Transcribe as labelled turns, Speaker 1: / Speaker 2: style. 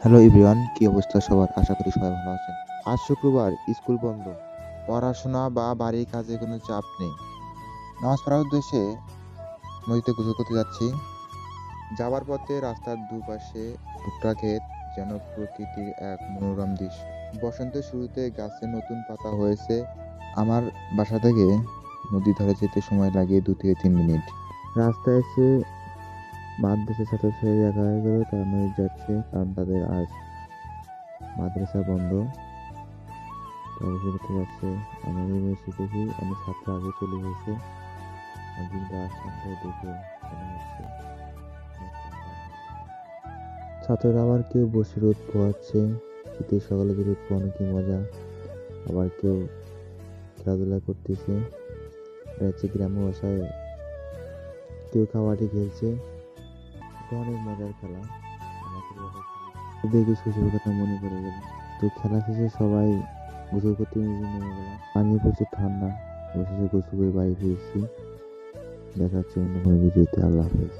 Speaker 1: Hello everyone, কি অবস্থা সবার? আশা করি সবাই ভালো আছেন। আজ শুক্রবার, স্কুল বন্ধ। পড়াশোনা বা বাড়ির কাজে কোনো চাপ নেই। নামাজ পড়ার উদ্দেশ্যে নদীতে গোসল করতে যাচ্ছি। যাওয়ার পথে রাস্তার দুপাশে ভুট্টা ক্ষেত, যেন প্রকৃতির এক মনোরম দৃশ্য। বসন্তের শুরুতে গাছে নতুন পাতা হয়েছে। আমার বাসা থেকে নদীর ধারে যেতে সময় লাগে 2 থেকে 3 মিনিট। রাস্তায় এসে মাদ্রাসার ছাত্রছাত্রীদের দেখা হয়ে গেল, তারা নদী যাচ্ছে কারণ তাদের আজ মাদ্রাসা বন্ধ। তারা গোসল করতে যাচ্ছে। আমি শিখেছি অনেক ছাত্র আগে চলে গেছে। কিন্তু আসমানটা দেখে মনে হচ্ছে ছাত্ররা আবার কেউ বসে রোদ পোহাচ্ছে। শীতের সকালে যে রোদ পোহানো কি মজা। আবার কেউ খেলাধুলা করতেছে। এটা হচ্ছে গ্রাম্য ভাষায় কেউ কাবাডি খেলছে। এটা অনেক মজার খেলা। দেখে শৈশবের কথা মনে পড়ে গেল। তো খেলা শেষে সবাই গোসল করতে নিজে নেমে গেলাম। পানি প্রচুর ঠান্ডা। অবশেষে গোসল করে বাড়ি ফিরেছি। দেখা হচ্ছে অন্য কোনো ভিডিওতে। আল্লাহ হাফেজ।